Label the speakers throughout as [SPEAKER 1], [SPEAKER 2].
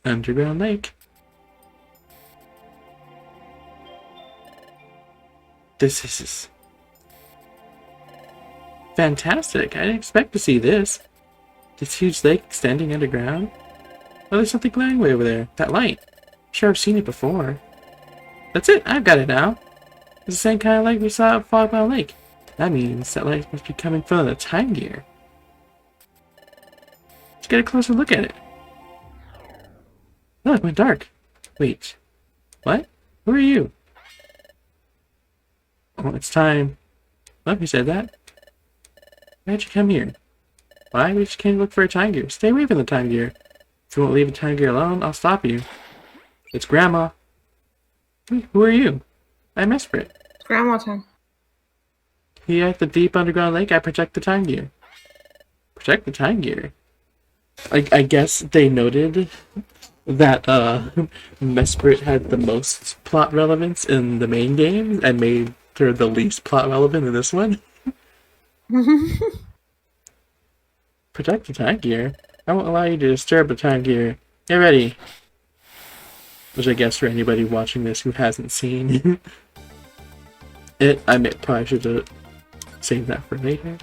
[SPEAKER 1] Underground lake. This is fantastic. I didn't expect to see this. This huge lake extending underground. Oh, there's something glowing way over there. That light. I'm sure I've seen it before. That's it. I've got it now. It's the same kind of light we saw at Grovyle Lake. That means that light must be coming from the time gear. Let's get a closer look at it. Oh, it went dark. Wait. What? Who are you? Oh, it's time. Oh, you said that? Why'd you come here? Why? We just came to look for a time gear. Stay away from the time gear. If you won't leave the time gear alone, I'll stop you. It's Grandma. Who are you? I'm Mesprit.
[SPEAKER 2] Grandma time.
[SPEAKER 1] Here at the deep underground lake, I protect the time gear. Protect the time gear? I guess they noted that Mesprit had the most plot relevance in the main game and made her the least plot relevant in this one. Protect the time gear? I won't allow you to disturb the time gear. Get ready. Which I guess for anybody watching this who hasn't seen it, probably should have saved that for later.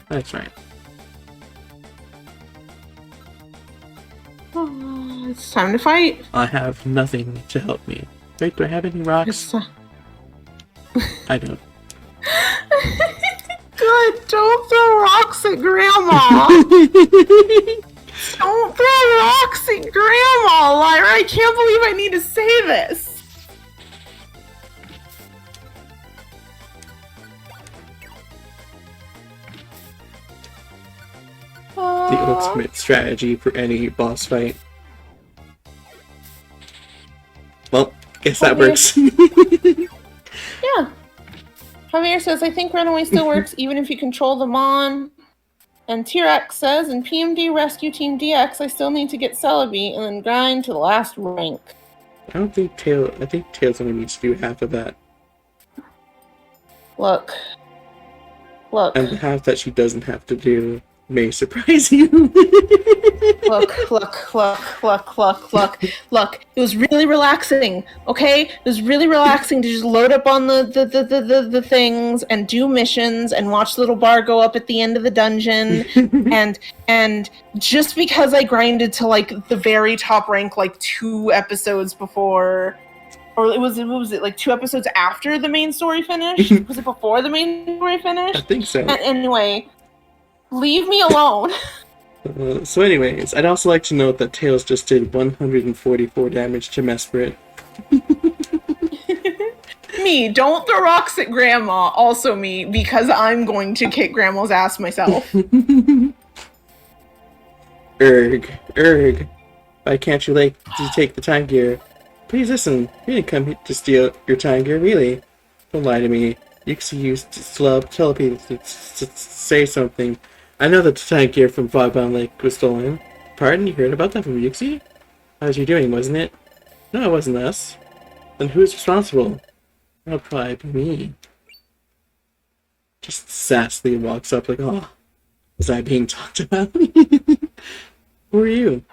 [SPEAKER 1] That's right.
[SPEAKER 2] Oh, it's time to fight.
[SPEAKER 1] I have nothing to help me. Wait, do I have any rocks? I don't.
[SPEAKER 2] Good, don't throw rocks at Grandma! Don't throw rocks at Grandma, Lyra! I can't believe I need to say this!
[SPEAKER 1] The ultimate strategy for any boss fight. Well, guess that works.
[SPEAKER 2] Yeah. Javier says, I think Runaway still works even if you control them on. And T-Rex says, in PMD Rescue Team DX, I still need to get Celebi and then grind to the last rank.
[SPEAKER 1] I think Tails only needs to do half of that.
[SPEAKER 2] Look.
[SPEAKER 1] And the half that she doesn't have to do may surprise you.
[SPEAKER 2] Look. It was really relaxing, okay? It was really relaxing to just load up on the things and do missions and watch the little bar go up at the end of the dungeon. and just because I grinded to like the very top rank like 2 episodes before, or what was it, like 2 episodes after the main story finished? Was it before the main story finished?
[SPEAKER 1] I think so.
[SPEAKER 2] And anyway, leave me alone.
[SPEAKER 1] So anyways, I'd also like to note that Tails just did 144 damage to Mesprit.
[SPEAKER 2] Me, don't throw rocks at Grandma. Also me, because I'm going to kick Grandma's ass myself.
[SPEAKER 1] Erg. Why can't you take the time gear? Please listen, we didn't come here to steal your time gear, really. Don't lie to me. Yuxi used telepathy to say something. I know that the time gear from Fogbound Lake was stolen. Pardon? You heard about that from Yuxi? That was you doing, wasn't it? No, it wasn't us. Then who's responsible? That'll probably be me. Just sassily walks up like, oh, was I being talked about? Who are you?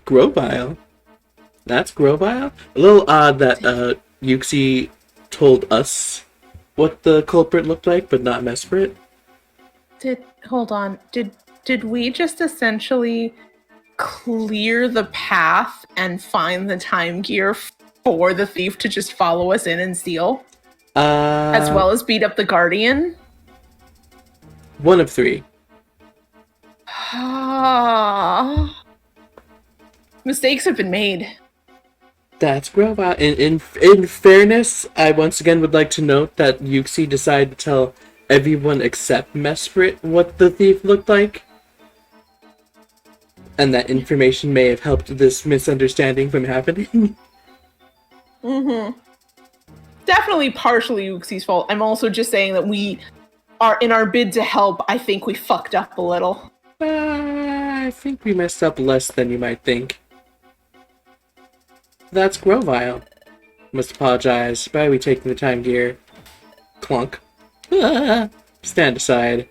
[SPEAKER 1] Grovyle. That's Grovyle? A little odd that Yuxi told us what the culprit looked like, but not Mesprit.
[SPEAKER 2] Hold on. Did we just essentially clear the path and find the time gear for the thief to just follow us in and steal? As well as beat up the Guardian?
[SPEAKER 1] One of 3.
[SPEAKER 2] Mistakes have been made.
[SPEAKER 1] That's Grovyle. In fairness, I once again would like to note that Yuxi decided to tell everyone except Mesprit what the thief looked like. And that information may have helped this misunderstanding from happening.
[SPEAKER 2] Definitely partially Yuxi's fault. I'm also just saying that we are, in our bid to help, I think we fucked up a little.
[SPEAKER 1] I think we messed up less than you might think. That's Grovyle. Must apologize. Why are we taking the time gear? Clunk. Stand aside.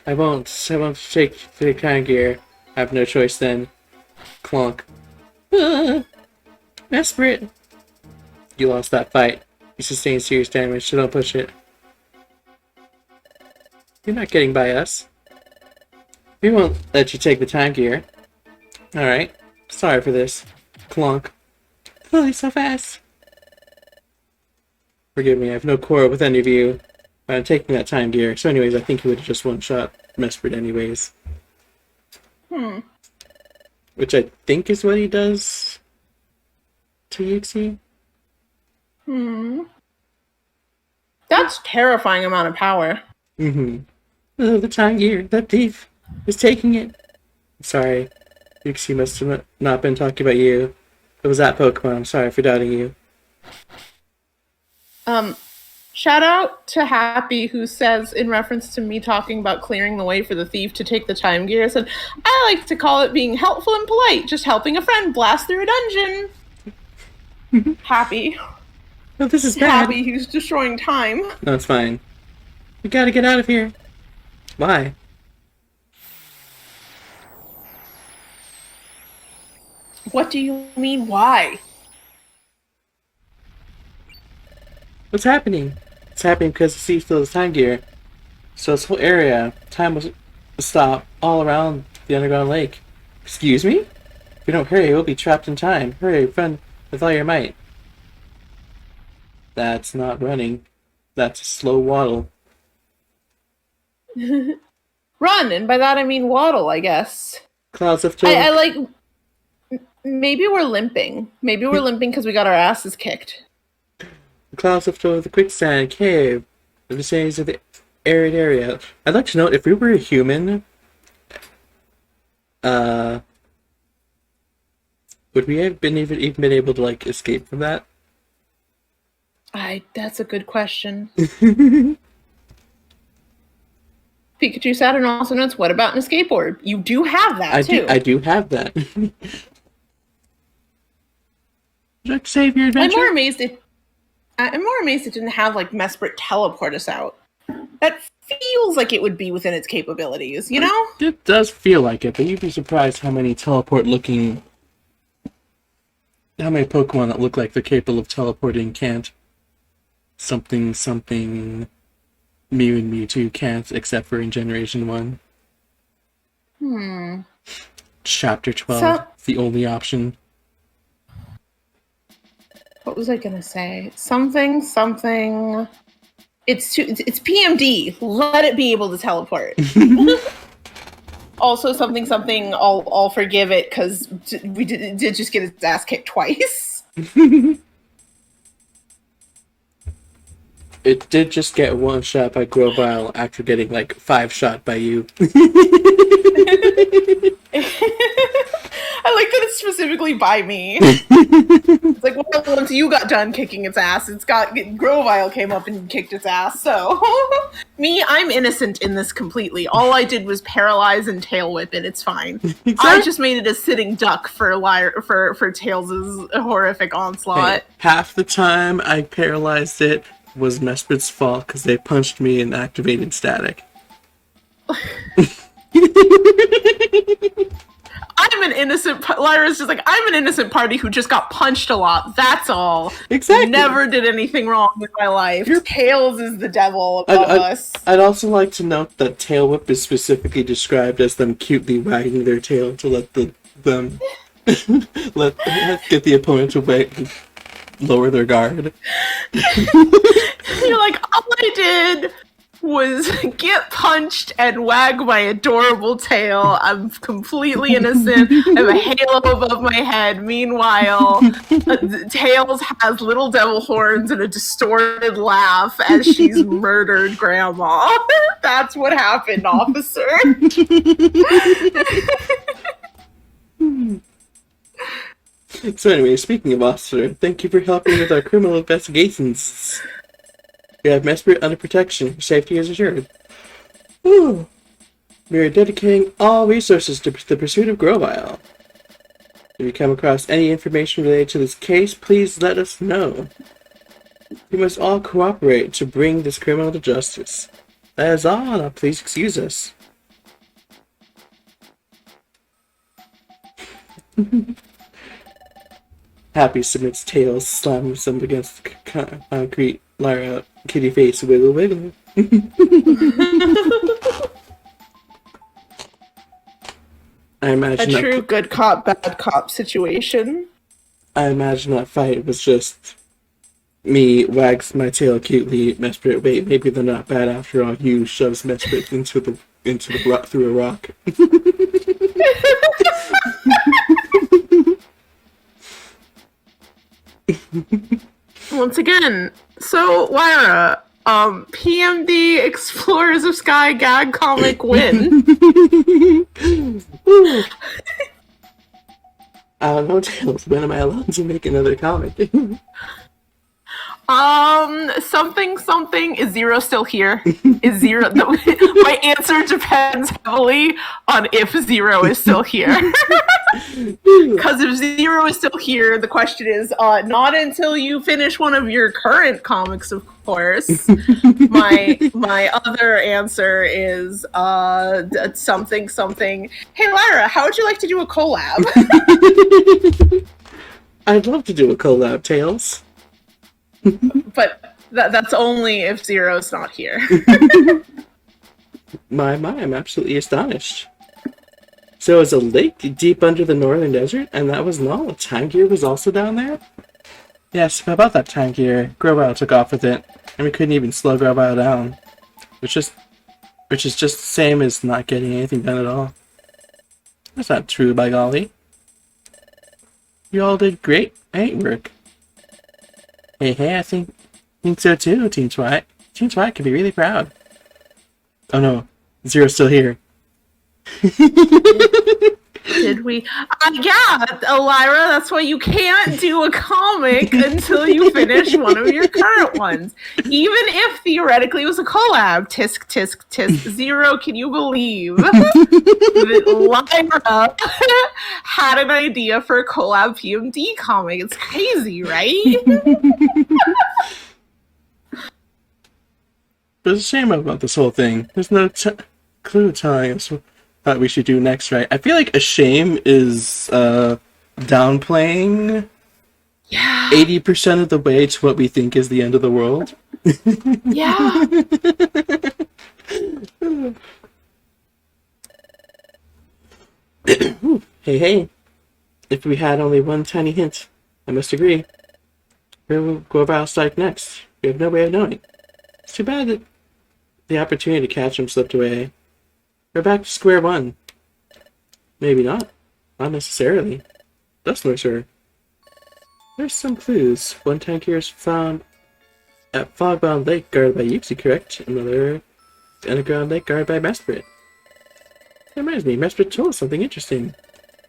[SPEAKER 1] I won't take the time gear. I have no choice then. Clonk. Mesprit! You lost that fight. You sustained serious damage, so don't push it. You're not getting by us. We won't let you take the time gear. Alright. Sorry for this. Clonk. Holy, so fast! Forgive me, I have no quarrel with any of you. I'm taking that time gear. So anyways, I think he would have just one-shot Mesprit anyways. Which I think is what he does to Yuxi.
[SPEAKER 2] That's terrifying amount of power.
[SPEAKER 1] Oh, the time gear. That thief is taking it. Sorry. Yuxi must have not been talking about you. It was that Pokemon. I'm sorry for doubting you.
[SPEAKER 2] Shout out to Happy, who says, in reference to me talking about clearing the way for the thief to take the time gear, said, I like to call it being helpful and polite, just helping a friend blast through a dungeon. Happy.
[SPEAKER 1] Oh, this is bad.
[SPEAKER 2] Happy, who's destroying time.
[SPEAKER 1] No, it's fine. We gotta get out of here. Why?
[SPEAKER 2] What do you mean, why?
[SPEAKER 1] What's happening? It's happening because the thief stole his time gear. So this whole area, time will stop all around the underground lake. Excuse me? If we don't hurry, we'll be trapped in time. Hurry, run with all your might. That's not running. That's a slow waddle.
[SPEAKER 2] Run, and by that I mean waddle, I guess.
[SPEAKER 1] Clouds of toil.
[SPEAKER 2] I like... Maybe we're limping. Maybe we're limping because we got our asses kicked.
[SPEAKER 1] The clouds of toil, the quicksand, cave, the vicinities of the arid area. I'd like to note, if we were a human, would we have been even been able to, like, escape from that?
[SPEAKER 2] That's a good question. Pikachu Saturn also notes, what about an escape orb? You do have that, too.
[SPEAKER 1] I do have that. Would you like to save your adventure?
[SPEAKER 2] I'm more amazed it didn't have, like, Mesprit teleport us out. That feels like it would be within its capabilities, you know?
[SPEAKER 1] It does feel like it, but you'd be surprised how many Pokemon that look like they're capable of teleporting can't. Something, Mew and Mewtwo can't, except for in Generation 1. Chapter 12, the only option.
[SPEAKER 2] What was I gonna say? Something. It's PMD. Let it be able to teleport. Also, something. I'll forgive it because we did just get its ass kicked twice.
[SPEAKER 1] It did just get one shot by Grovyle after getting like 5 shot by you.
[SPEAKER 2] I like that it's specifically by me. It's like, well, once you got done kicking its ass, Grovyle came up and kicked its ass. So, me, I'm innocent in this completely. All I did was paralyze and tail whip it. It's fine. Exactly. I just made it a sitting duck for Tails' horrific onslaught.
[SPEAKER 1] Hey, half the time I paralyzed it was Mesprit's fault because they punched me and activated static.
[SPEAKER 2] I'm an innocent... Lyra's just like, I'm an innocent party who just got punched a lot. That's all.
[SPEAKER 1] Exactly.
[SPEAKER 2] Never did anything wrong in my life. Tails is the devil above us.
[SPEAKER 1] I'd also like to note that Tail Whip is specifically described as them cutely wagging their tail to let get the opponent to lower their guard.
[SPEAKER 2] You're like, all I did was get punched and wag my adorable tail. I'm completely innocent. I have a halo above my head. Meanwhile, Tails has little devil horns and a distorted laugh as she's murdered Grandma. That's what happened, officer.
[SPEAKER 1] So anyway, speaking of officer, thank you for helping with our criminal investigations. We have Mesprit under protection. Your safety is assured. Whew. We are dedicating all resources to the pursuit of Grovyle. If you come across any information related to this case, please let us know. We must all cooperate to bring this criminal to justice. That is all. Now please excuse us. Happy submits tails, slams them against concrete. Lyra, kitty face, wiggle wiggle. I
[SPEAKER 2] A
[SPEAKER 1] imagine
[SPEAKER 2] true good cop, bad cop situation.
[SPEAKER 1] I imagine that fight was just me wags my tail cutely. Mesprit, wait, maybe they're not bad after all. You shoves Mesprit into the rock through a rock.
[SPEAKER 2] Once again, so Lyra, PMD Explorers of Sky gag comic win.
[SPEAKER 1] I don't know, Tails. When am I allowed to make another comic?
[SPEAKER 2] Something is Zero still here? Is Zero? My answer depends heavily on if Zero is still here. Because if Zero is still here, the question is not until you finish one of your current comics, of course. My other answer is something. Hey Lyra, how would you like to do a collab?
[SPEAKER 1] I'd love to do a collab, Tails.
[SPEAKER 2] But that's only if Zero's not here.
[SPEAKER 1] My, I'm absolutely astonished. So it's a lake deep under the northern desert, and that was not all. Time Gear was also down there? Yes, about that Time Gear, Grovyle took off with it, and we couldn't even slow Grovyle down. Which is just the same as not getting anything done at all. That's not true, by golly. You all did great work. Hey, I think so too, Team Twilight. Team Twilight can be really proud. Oh no, Zero's still here.
[SPEAKER 2] Did we? Yeah, Lyra, that's why you can't do a comic until you finish one of your current ones. Even if theoretically it was a collab. Tisk, tisk, tisk. Zero, can you believe that Lyra had an idea for a collab PMD comic? It's crazy, right?
[SPEAKER 1] There's a shame about this whole thing. There's no clue telling us what we should do next, right? I feel like a shame is downplaying 80% of the way to what we think is the end of the world.
[SPEAKER 2] Yeah.
[SPEAKER 1] Hey. If we had only one tiny hint, I must agree. Where will Grovyle strike next? We have no way of knowing. It's too bad that the opportunity to catch him slipped away. We're back to square one. Maybe not. Not necessarily. Dustler, sir. There's some clues. One tank here is found at Fogbound Lake, guarded by Yuxi, correct? Another underground lake guarded by Mesprit. That reminds me, Mesprit told us something interesting.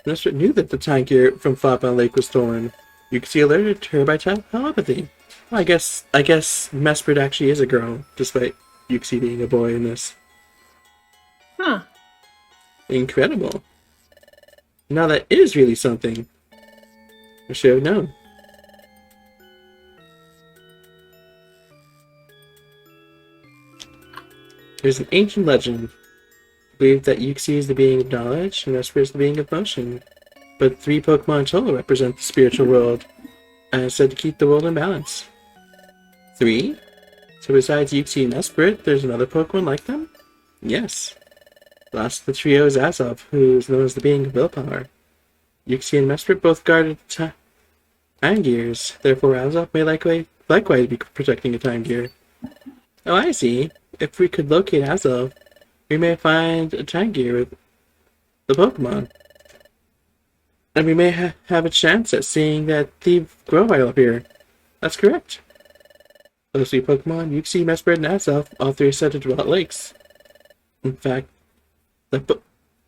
[SPEAKER 1] Mesprit knew that the tank here from Fogbound Lake was stolen. Yuxi alerted her by telepathy. Well, I guess Mesprit actually is a girl, despite Yuxi being a boy in this.
[SPEAKER 2] Huh.
[SPEAKER 1] Incredible. Now that is really something. I should have known. There's an ancient legend. Believed that Yuxi is the being of knowledge and Mesprit is the being of motion. But 3 Pokemon total represent the spiritual world, and it's said to keep the world in balance. 3? So besides Yuxi and Mesprit, there's another Pokemon like them? Yes. Last of the trio is Azov, who is known as the being of willpower. Yuxi and Mesprit both guarded time gears, therefore Azov may likewise be protecting a time gear. Oh, I see. If we could locate Azov, we may find a time gear with the Pokemon. And we may have a chance at seeing that thief Grovyle appear. That's correct. Those 3 Pokemon, Yuxi, Mesprit, and Azov, all 3 are said to dwell at lakes. In fact,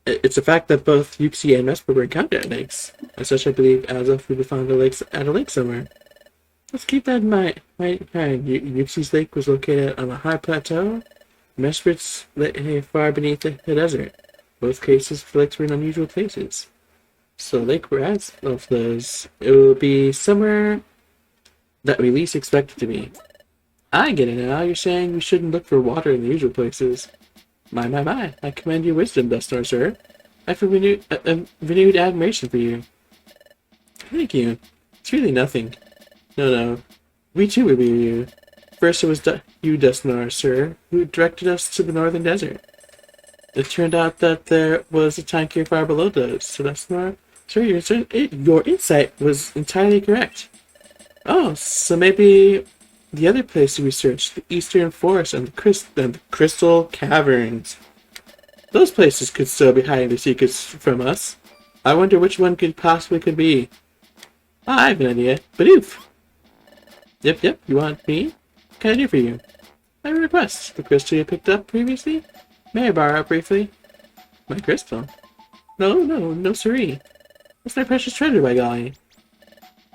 [SPEAKER 1] it's a fact that both Yuxi and Mesprit were encountered at lakes. As such, I believe Azov would be found at a lake somewhere. Let's keep that in mind. Yuxi's lake was located on a high plateau. Mesprit's lay far beneath the desert. Both cases, the lakes were in unusual places. So, lake where Azov flows, it will be somewhere that we least expect it to be. I get it now. You're saying we shouldn't look for water in the usual places. My. I commend your wisdom, Dustar, sir. I have a renewed admiration for you. Thank you. It's really nothing. No. We too revere you. First it was you, Dustnar, sir, who directed us to the northern desert. It turned out that there was a time cure far below those, so Dustnar. Sir, your insight was entirely correct. Oh, so maybe the other place we researched, the Eastern Forest and the Crystal Caverns. Those places could still be hiding their secrets from us. I wonder which one could be. I have an idea. Badoof! Yep, you want me? What can I do for you? I have a request. The crystal you picked up previously? May I borrow it briefly? My crystal? No, siree. That's my precious treasure, by golly.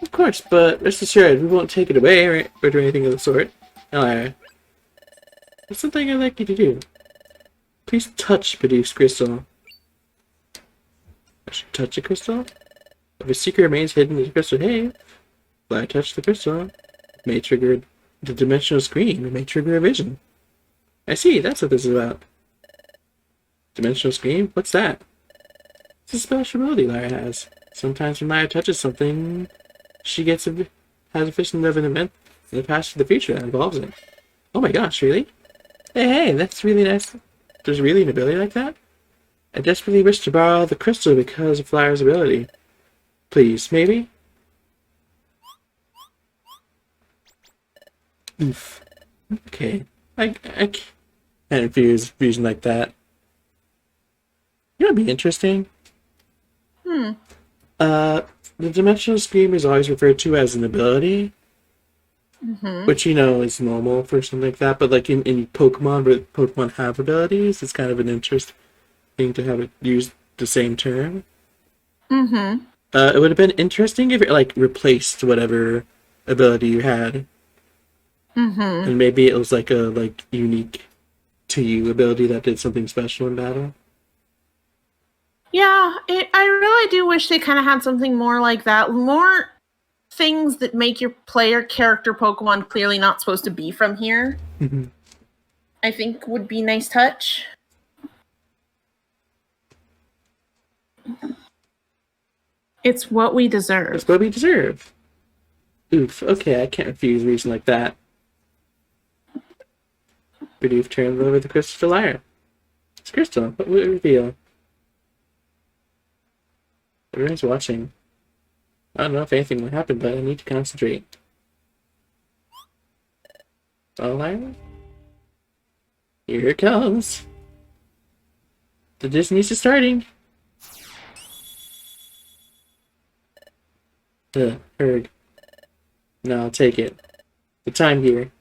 [SPEAKER 1] Of course, but rest assured, we won't take it away or do anything of the sort. No, there's something I'd like you to do. Please touch Badoof's crystal. I should touch the crystal? If a secret remains hidden in the crystal cave, if I touch the crystal, it may trigger the dimensional screen. It may trigger a vision. I see, that's what this is about. Dimensional screen? What's that? It's a special ability Lyra has. Sometimes when Lyra touches something, she has a vision of an event in the past or the future that involves it. Oh my gosh, really? Hey, that's really nice. There's really an ability like that? I desperately wish to borrow the crystal because of Lyra's ability. Please, maybe? Oof. Okay. I can't infuse vision like that. You know what'd be interesting? The dimensional scream is always referred to as an ability. Which, is normal for something like that, but like in Pokemon, where Pokemon have abilities, it's kind of an interesting thing to have it use the same term. It would have been interesting if it, like, replaced whatever ability you had. And maybe it was like a, unique to you ability that did something special in battle.
[SPEAKER 2] Yeah, I really do wish they kind of had something more like that. More things that make your player character Pokemon clearly not supposed to be from here. I think would be nice touch. It's what we deserve.
[SPEAKER 1] It's what we deserve. Oof, okay, I can't refuse a reason like that. Bidoof turned over the crystal to Lyra. It's crystal. What will it reveal? Everyone's watching. I don't know if anything will happen, but I need to concentrate. Oh, Lyra? Here it comes. The Disney's is starting. Erg. No, I'll take it. The time here.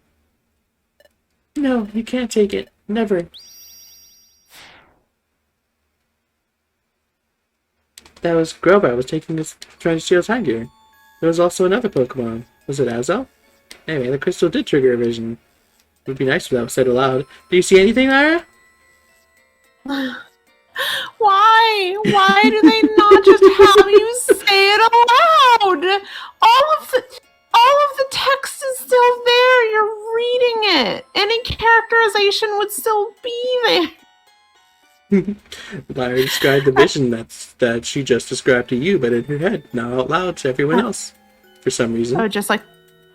[SPEAKER 1] No, you can't take it. Never. That was Grovyle was trying to steal time gear. There was also another Pokemon. Was it Azel? Anyway, the crystal did trigger a vision. It would be nice if that was said aloud. Do you see anything, Lyra?
[SPEAKER 2] Why? Why do they not just have you say it aloud? All of the text is still there. You're reading it. Any characterization would still be there.
[SPEAKER 1] Lyra described the vision that she just described to you, but in her head, not out loud to everyone else. For some reason.
[SPEAKER 2] Oh, just like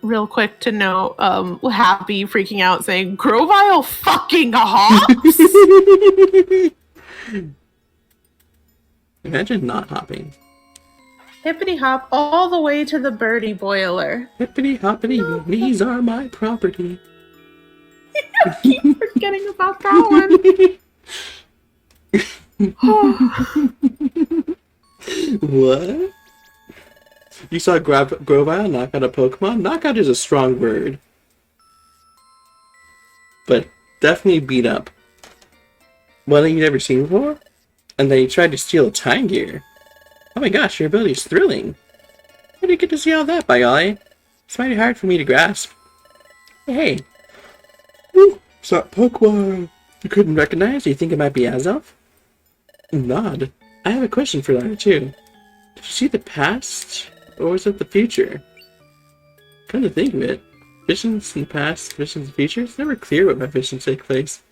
[SPEAKER 2] real quick to know, Happy freaking out saying, Grovyle fucking hops?
[SPEAKER 1] Imagine not hopping.
[SPEAKER 2] Hippity hop all the way to the birdie boiler.
[SPEAKER 1] Hippity hoppity, these are my property.
[SPEAKER 2] I keep forgetting about that one.
[SPEAKER 1] What? You saw Grovyle knock out a Pokemon? Knockout is a strong word. But definitely beat up. One that you've never seen before? And then you tried to steal a time gear. Oh my gosh, your ability is thrilling. Where did you get to see all that, by golly? It's mighty hard for me to grasp. Hey. Woo! It's not Pokemon. You couldn't recognize? Do you think it might be Azelf? Nod. I have a question for that too. Did you see the past? Or was it the future? Come to think of it, visions in the past, visions in the future, it's never clear what my visions take place.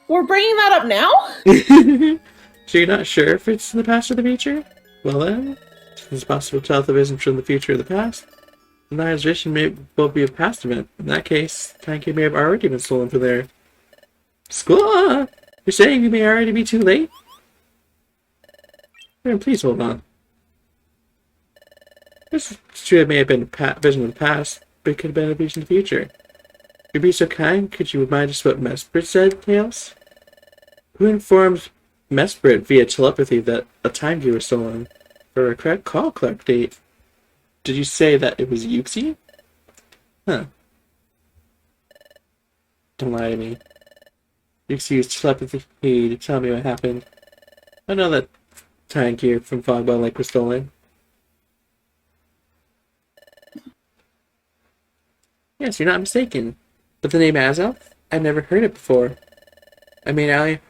[SPEAKER 2] We're bringing that up now?
[SPEAKER 1] So you're not sure if it's in the past or the future? Well then, it's possible to tell if the vision from the future or the past. The Liar's vision may well be a past event. In that case, time key may have already been stolen from there. School! You're saying we may already be too late? Then please hold on. This is true, it may have been a vision of the past, but it could have been a vision of the future. If you'd be so kind, could you remind us what Mesprit said, Tails? Who informed Mesprit via telepathy that a time gear was stolen? For a correct call collect date. Did you say that it was Yuxi? Huh. Don't lie to me. Yuxi used telepathy to tell me what happened. I know that time gear from Fogbell Lake was stolen. Yes, you're not mistaken. But the name Azelf? I've never heard it before. I mean, I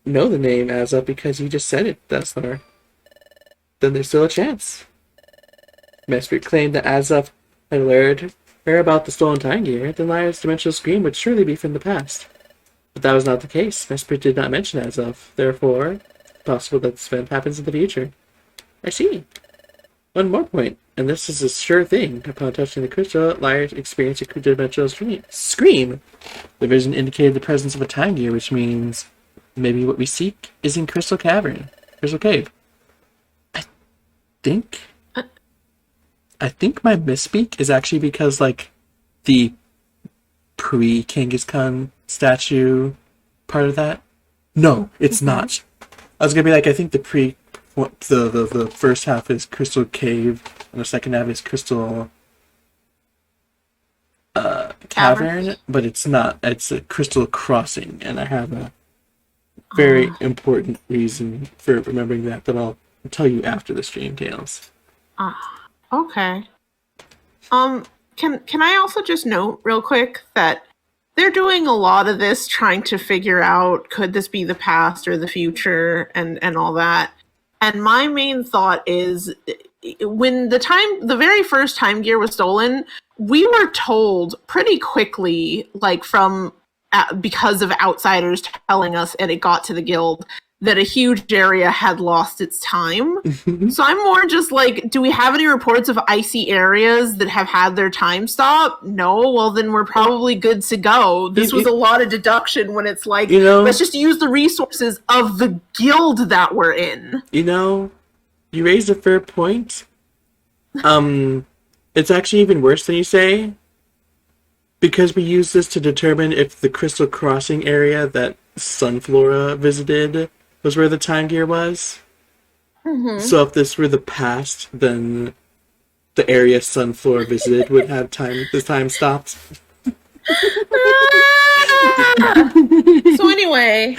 [SPEAKER 1] know the name Azelf because you just said it, Dustnor. Then there's still a chance. Mesprit claimed that Azelf had alerted her about the stolen time gear. Then Liar's dimensional scream would surely be from the past. But that was not the case. Mesprit did not mention Azelf. Therefore, it's possible that this event happens in the future. I see. One more point, and this is a sure thing. Upon touching the crystal, Liar experienced a dimensional scream. The vision indicated the presence of a time gear, which means maybe what we seek is in Crystal Cavern. Crystal Cave. I think my misspeak is actually because, like, the pre-Genghis Khan statue part of that. No, it's not. I was gonna be like, I think the first half is Crystal Cave, and the second half is Crystal Cavern, but it's not. It's a Crystal Crossing, and I have a very important reason for remembering that I'll tell you after the stream, Tales.
[SPEAKER 2] Okay. Can I also just note real quick that they're doing a lot of this trying to figure out, could this be the past or the future, and all that. And my main thought is, when the very first time gear was stolen, we were told pretty quickly, like because of outsiders telling us, and it got to the guild, that a huge area had lost its time. So I'm more just like, do we have any reports of icy areas that have had their time stop? No? Well, then we're probably good to go. This was a lot of deduction when it's like, let's just use the resources of the guild that we're in.
[SPEAKER 1] You raised a fair point. It's actually even worse than you say, because we use this to determine if the Crystal Crossing area that Sunflora visited was where the time gear was. So if this were the past, then the area Sunflora visited would have the time stopped.
[SPEAKER 2] So anyway,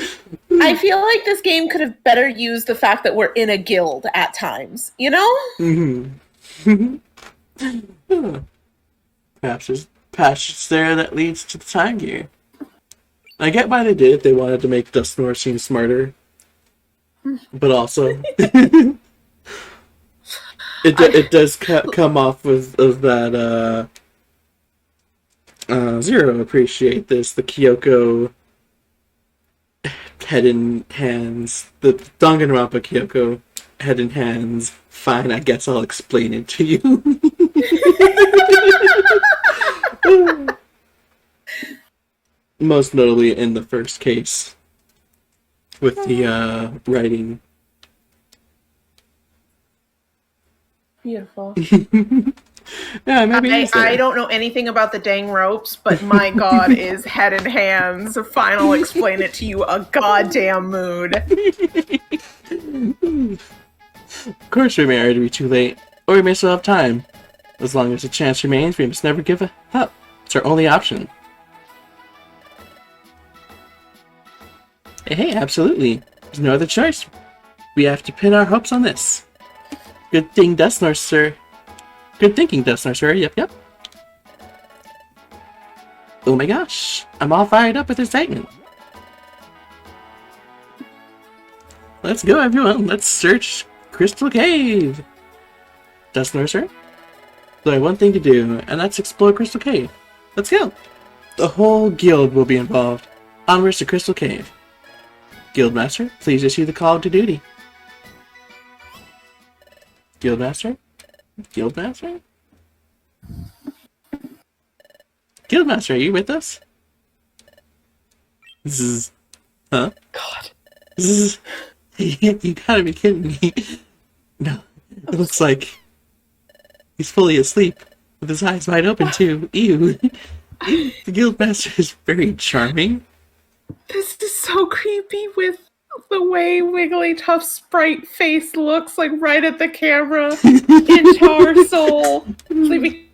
[SPEAKER 2] I feel like this game could have better used the fact that we're in a guild at times, you know?
[SPEAKER 1] Perhaps there's passage there that leads to the time gear. I get why they did it. They wanted to make Dustnor seem smarter. But also, it does come off with that, Zero appreciate this, the Kyoko head in hands, the Danganronpa Kyoko head in hands, fine, I guess I'll explain it to you. Most notably in the first case. With the writing.
[SPEAKER 2] Beautiful.
[SPEAKER 1] Yeah, maybe
[SPEAKER 2] I don't know anything about the dang ropes, but my god, is head and hands. Final explain it to you a goddamn mood.
[SPEAKER 1] Of course we may already be too late, or we may still have time. As long as a chance remains, we must never give up. It's our only option. Hey, absolutely. There's no other choice. We have to pin our hopes on this. Good thing, Dustnor, sir. Good thinking, Dustnor, sir. Yep. Oh my gosh. I'm all fired up with excitement. Let's go, everyone. Let's search Crystal Cave. Dustnor, sir. There's only one thing to do, and that's explore Crystal Cave. Let's go. The whole guild will be involved. Onwards to Crystal Cave. Guildmaster, please issue the call to duty. Guildmaster? Guildmaster? Guildmaster, are you with us? Zzz. Huh?
[SPEAKER 2] God.
[SPEAKER 1] Zzz. You gotta be kidding me. No, it looks like he's fully asleep, with his eyes wide open too. Ew. The Guildmaster is very charming.
[SPEAKER 2] This is so creepy with the way Wigglytuff's sprite face looks like right at the camera. Guitar soul. Sleeping.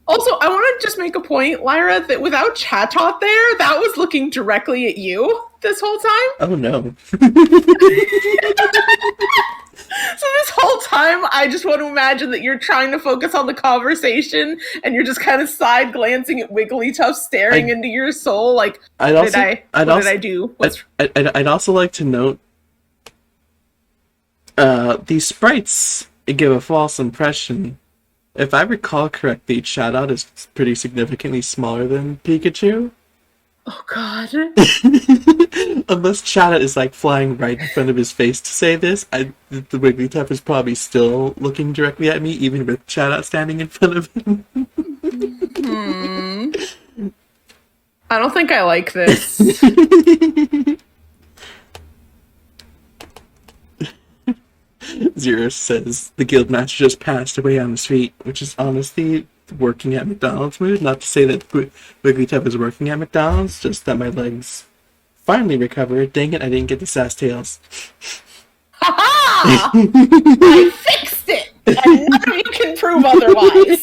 [SPEAKER 2] Also, I want to just make a point, Lyra, that without Chatot there, that was looking directly at you this whole time.
[SPEAKER 1] Oh no.
[SPEAKER 2] So this whole time, I just want to imagine that you're trying to focus on the conversation and you're just kind of side glancing at Wigglytuff staring into your soul like, what did I do?
[SPEAKER 1] I'd also like to note these sprites give a false impression. If I recall correctly, Chatot is pretty significantly smaller than Pikachu.
[SPEAKER 2] Oh god.
[SPEAKER 1] Unless Chatot is like flying right in front of his face to say this, the Wigglytuff is probably still looking directly at me, even with Chatot standing in front of him.
[SPEAKER 2] I don't think I like this.
[SPEAKER 1] Zero says the Guildmaster just passed away on his feet, which is honestly working at McDonald's mood. Not to say that Wigglytuff is working at McDonald's, just that my legs finally recovered. Dang it, I didn't get the sass tails.
[SPEAKER 2] Ha-ha! I fixed it! And none of you can prove otherwise.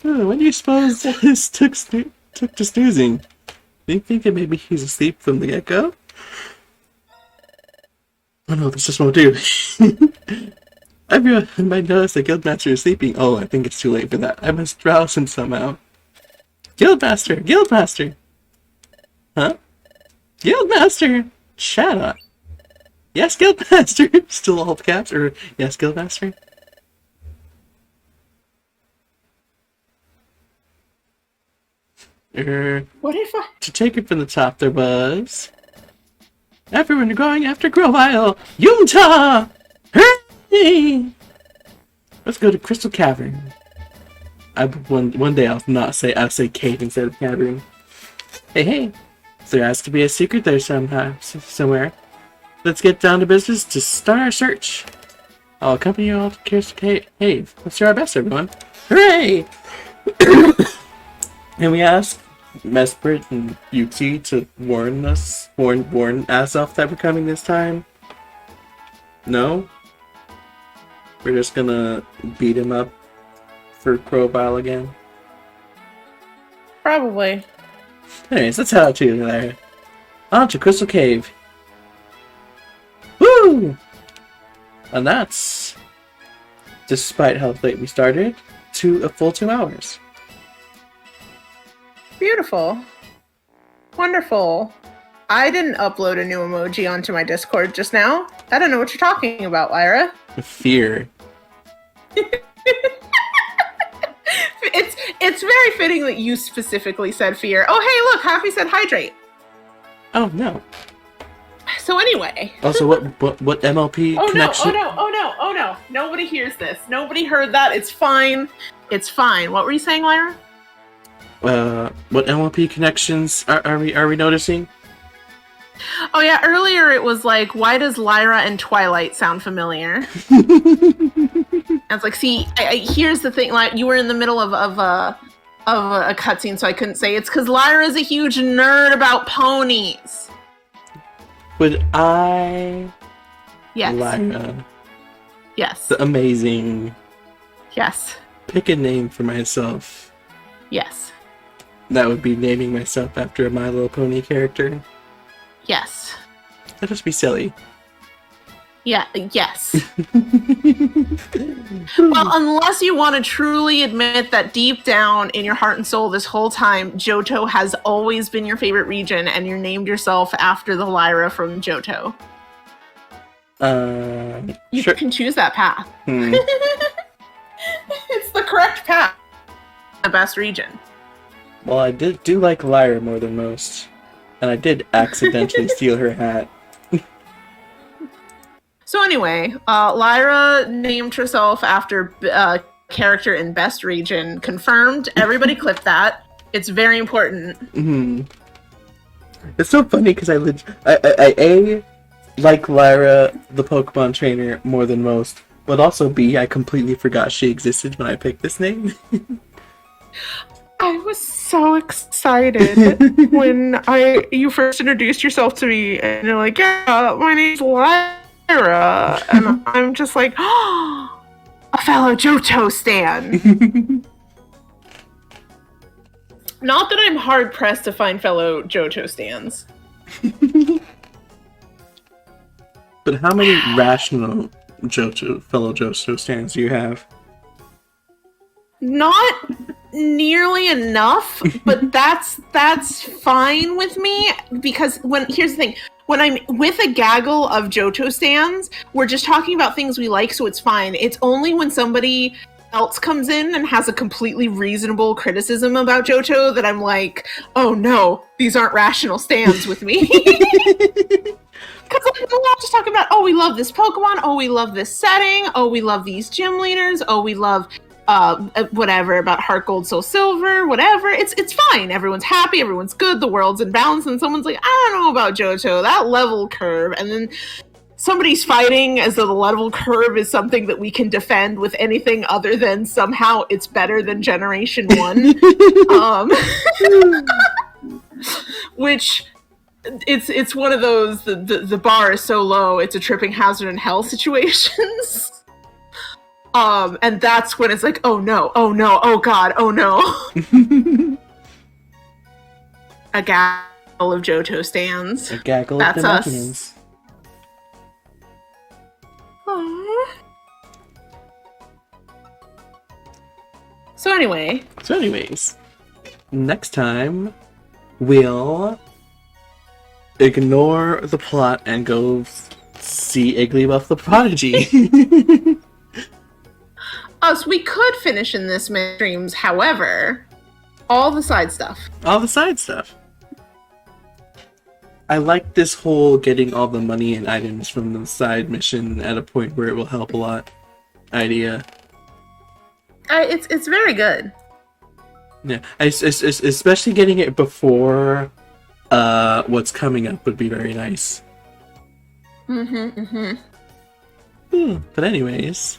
[SPEAKER 1] When do you suppose this took to snoozing? Do you think that maybe he's asleep from the get-go? Oh no, this just won't do. Everyone might notice that Guildmaster is sleeping. Oh, I think it's too late for that. I must rouse him somehow. Guildmaster! Guildmaster! Huh? Guildmaster! Chatot! Yes, Guildmaster! Still all caps? Or, yes, Guildmaster?
[SPEAKER 2] What if I...
[SPEAKER 1] To take it from the top, there was... Everyone going after Grovyle! Yunta! Hooray! Let's go to Crystal Cavern. One day I'll say cave instead of cavern. Hey, there has to be a secret there somewhere. Let's get down to business to start our search. I'll accompany you all to Crystal Cave. Let's do our best, everyone. Hooray! And we ask Mesprit and Yuki to warn us off that we're coming this time. No? We're just gonna beat him up for Grovyle again.
[SPEAKER 2] Probably.
[SPEAKER 1] Anyways, let's head out to there. On to Crystal Cave. Woo! And that's, despite how late we started, a full 2 hours.
[SPEAKER 2] Beautiful. Wonderful. I didn't upload a new emoji onto my Discord just now. I don't know what you're talking about, Lyra.
[SPEAKER 1] Fear.
[SPEAKER 2] It's very fitting that you specifically said fear. Oh, hey, look, Happy said hydrate.
[SPEAKER 1] Oh, no.
[SPEAKER 2] So anyway.
[SPEAKER 1] Also, what MLP connection?
[SPEAKER 2] Oh no. Nobody hears this. Nobody heard that. It's fine. It's fine. What were you saying, Lyra?
[SPEAKER 1] What MLP connections are we noticing?
[SPEAKER 2] Oh yeah, earlier it was like, why does Lyra and Twilight sound familiar? And it's like, see, here's the thing, like, you were in the middle of a cutscene, so I couldn't say. It's because Lyra is a huge nerd about ponies.
[SPEAKER 1] Would I...
[SPEAKER 2] Yes.
[SPEAKER 1] Lyra.
[SPEAKER 2] Yes.
[SPEAKER 1] The amazing...
[SPEAKER 2] Yes.
[SPEAKER 1] Pick a name for myself.
[SPEAKER 2] Yes.
[SPEAKER 1] That would be naming myself after a My Little Pony character.
[SPEAKER 2] Yes.
[SPEAKER 1] That'd just be silly.
[SPEAKER 2] Yeah, yes. Well, unless you want to truly admit that deep down in your heart and soul this whole time, Johto has always been your favorite region and you named yourself after the Lyra from Johto. You
[SPEAKER 1] sure.
[SPEAKER 2] can choose that path. It's the correct path. The best region.
[SPEAKER 1] Well, I do like Lyra more than most. And I did accidentally steal her hat.
[SPEAKER 2] So anyway, Lyra named herself after character in Best Region. Confirmed. Everybody clip that. It's very important.
[SPEAKER 1] Mm-hmm. It's so funny because I like Lyra, the Pokemon trainer, more than most. But also B, I completely forgot she existed when I picked this name.
[SPEAKER 2] I was so excited when you first introduced yourself to me, and you're like, "Yeah, my name's Lyra," and I'm just like, "Oh, a fellow Johto stan." Not that I'm hard pressed to find fellow Johto stans.
[SPEAKER 1] But how many rational fellow Johto stans do you have?
[SPEAKER 2] Not nearly enough, but that's fine with me, because here's the thing. When I'm with a gaggle of Johto stans, we're just talking about things we like, so it's fine. It's only when somebody else comes in and has a completely reasonable criticism about Johto that I'm like, oh no, these aren't rational stans with me. Because we're not just talking about, oh, we love this Pokemon, oh, we love this setting, oh, we love these gym leaders, oh, we love whatever about Heart Gold, Soul Silver, whatever. It's fine. Everyone's happy, everyone's good, the world's in balance, and someone's like, I don't know about Johto, that level curve, and then somebody's fighting as though the level curve is something that we can defend with anything other than somehow it's better than Generation 1. Which it's one of those the bar is so low it's a tripping hazard in hell situations. And that's when it's like, oh no, oh god, oh no. A gaggle of Johto stands.
[SPEAKER 1] A gaggle
[SPEAKER 2] that's
[SPEAKER 1] of
[SPEAKER 2] us. So
[SPEAKER 1] anyways, next time we'll ignore the plot and go see Igglybuff the Prodigy.
[SPEAKER 2] Us, we could finish in this streams, however, all the side stuff. I like this whole getting all the money and items from the side mission at a point where it will help a lot idea. It's very good.
[SPEAKER 1] Yeah, especially getting it before what's coming up would be very nice. But anyways,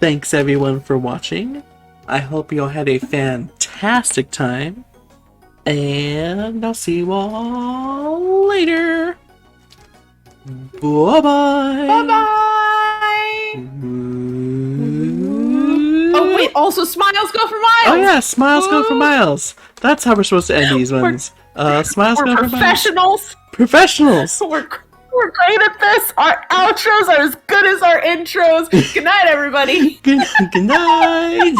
[SPEAKER 1] thanks everyone for watching. I hope you all had a fantastic time. And I'll see you all later. Bye-bye.
[SPEAKER 2] Bye-bye. Oh, wait, also smiles go for miles.
[SPEAKER 1] Oh, yeah, smiles go for miles. That's how we're supposed to end these ones. Smiles go for miles. Professionals.
[SPEAKER 2] We're great at this. Our outros are as good as our intros. Good night, everybody.
[SPEAKER 1] Good night.